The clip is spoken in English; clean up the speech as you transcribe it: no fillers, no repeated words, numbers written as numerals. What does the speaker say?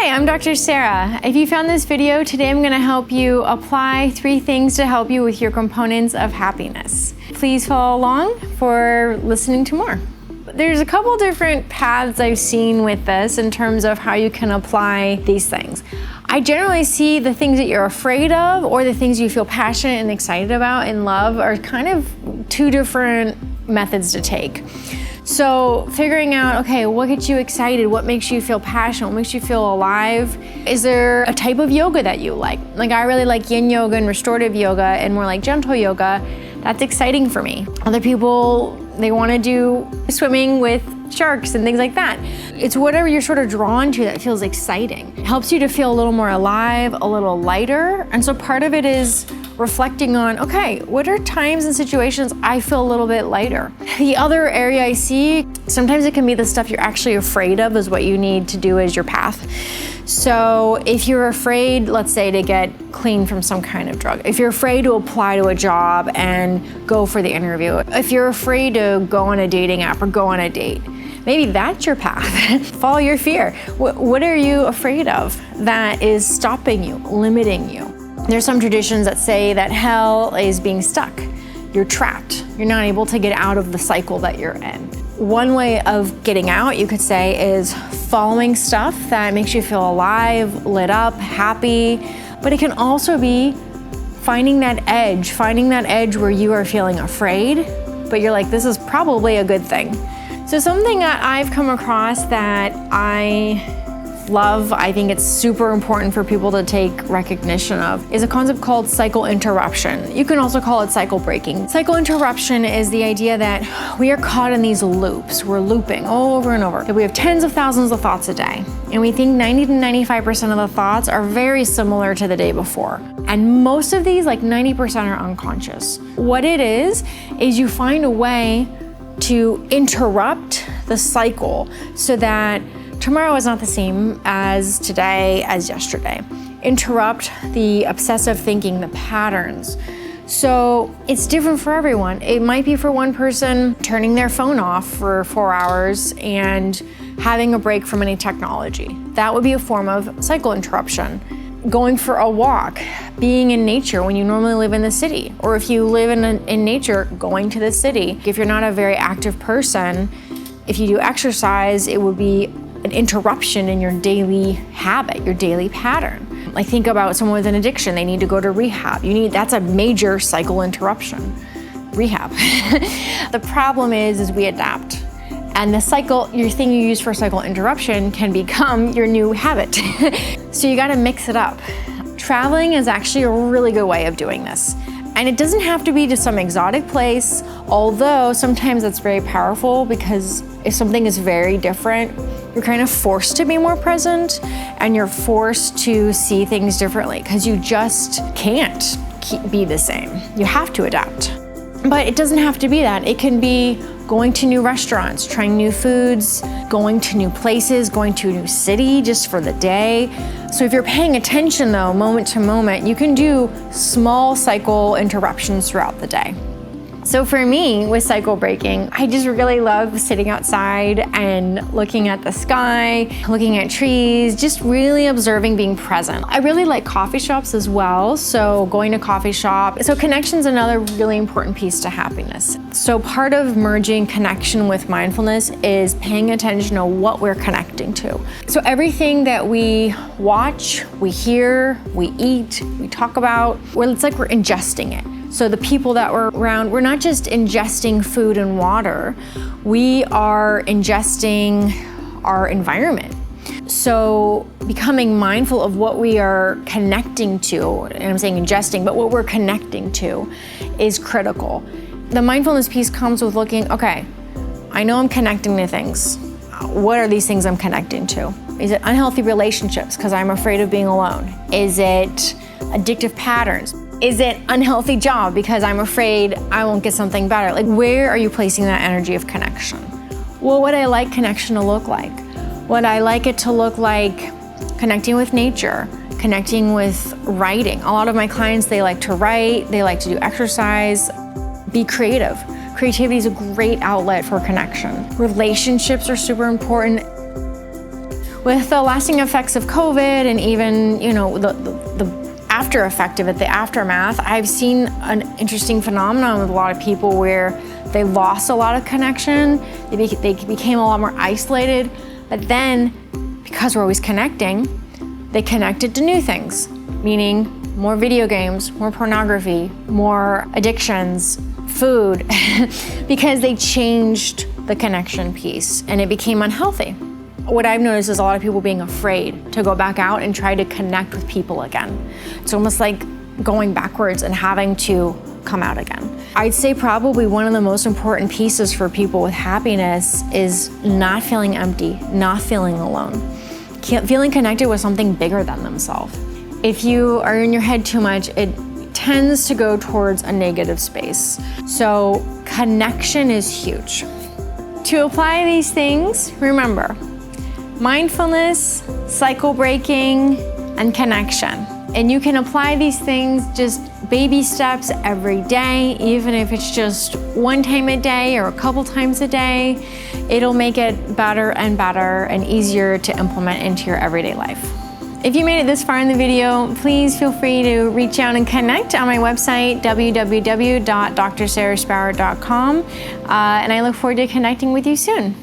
Hi, I'm Dr. Sara. If you found this video, today I'm going to help you apply 3 things to help you with your components of happiness. Please follow along for listening to more. There's a couple different paths I've seen with this in terms of how you can apply these things. I generally see the things that you're afraid of or the things you feel passionate and excited about and love are kind of 2 different methods to take. So figuring out, okay, what gets you excited? What makes you feel passionate? What makes you feel alive? Is there a type of yoga that you like? Like I really like yin yoga and restorative yoga and more like gentle yoga. That's exciting for me. Other people, they want to do swimming with sharks and things like that. It's whatever you're sort of drawn to that feels exciting. It helps you to feel a little more alive, a little lighter. And so part of it is reflecting on, okay, what are times and situations I feel a little bit lighter? The other area I see, sometimes it can be the stuff you're actually afraid of is what you need to do as your path. So if you're afraid, let's say, to get clean from some kind of drug, if you're afraid to apply to a job and go for the interview, if you're afraid to go on a dating app or go on a date, maybe that's your path. Follow your fear. What are you afraid of that is stopping you, limiting you? There's some traditions that say that hell is being stuck. You're trapped. You're not able to get out of the cycle that you're in. One way of getting out, you could say, is following stuff that makes you feel alive, lit up, happy. But it can also be finding that edge where you are feeling afraid, but you're like, this is probably a good thing. So something that I've come across that I love, I think it's super important for people to take recognition of, is a concept called cycle interruption. You can also call it cycle breaking. Cycle interruption is the idea that we are caught in these loops. We're looping over and over. We have tens of thousands of thoughts a day, and we think 90 to 95% of the thoughts are very similar to the day before. And most of these, like 90%, are unconscious. What it is you find a way to interrupt the cycle so that tomorrow is not the same as today, as yesterday. Interrupt the obsessive thinking, the patterns. So it's different for everyone. It might be for one person turning their phone off for 4 hours and having a break from any technology. That would be a form of cycle interruption. Going for a walk, being in nature when you normally live in the city, or if you live in nature, going to the city. If you're not a very active person, if you do exercise, it would be an interruption in your daily habit, your daily pattern. Like think about someone with an addiction, they need to go to rehab. That's a major cycle interruption, rehab. The problem is we adapt. And the cycle, your thing you use for cycle interruption can become your new habit. So you gotta mix it up. Traveling is actually a really good way of doing this. And it doesn't have to be to some exotic place, although sometimes that's very powerful because if something is very different, you're kind of forced to be more present and you're forced to see things differently because you just can't be the same. You have to adapt. But it doesn't have to be that. It can be going to new restaurants, trying new foods, going to new places, going to a new city just for the day. So if you're paying attention though, moment to moment, you can do small cycle interruptions throughout the day. So for me, with cycle breaking, I just really love sitting outside and looking at the sky, looking at trees, just really observing, being present. I really like coffee shops as well, so going to coffee shop. So connection's another really important piece to happiness. So part of merging connection with mindfulness is paying attention to what we're connecting to. So everything that we watch, we hear, we eat, we talk about, it's like we're ingesting it. So the people that we're around, we're not just ingesting food and water, we are ingesting our environment. So becoming mindful of what we are connecting to, and I'm saying ingesting, but what we're connecting to is critical. The mindfulness piece comes with looking, okay, I know I'm connecting to things. What are these things I'm connecting to? Is it unhealthy relationships because I'm afraid of being alone? Is it addictive patterns? Is it unhealthy job because I'm afraid I won't get something better? Like, where are you placing that energy of connection? Well, what I like connection to look like? What I like it to look like connecting with nature, connecting with writing. A lot of my clients, they like to write, they like to do exercise, be creative. Creativity is a great outlet for connection. Relationships are super important. With the lasting effects of COVID and even, you know, the after effect of it, the aftermath, I've seen an interesting phenomenon with a lot of people where they lost a lot of connection, they became a lot more isolated, but then because we're always connecting, they connected to new things, meaning more video games, more pornography, more addictions, food, because they changed the connection piece and it became unhealthy. What I've noticed is a lot of people being afraid to go back out and try to connect with people again. It's almost like going backwards and having to come out again. I'd say probably one of the most important pieces for people with happiness is not feeling empty, not feeling alone, feeling connected with something bigger than themselves. If you are in your head too much, it tends to go towards a negative space. So connection is huge. To apply these things, remember, mindfulness, cycle breaking, and connection. And you can apply these things just baby steps every day, even if it's just one time a day or a couple times a day. It'll make it better and easier to implement into your everyday life. If you made it this far in the video, please feel free to reach out and connect on my website, www.drsaraspowart.com, and I look forward to connecting with you soon.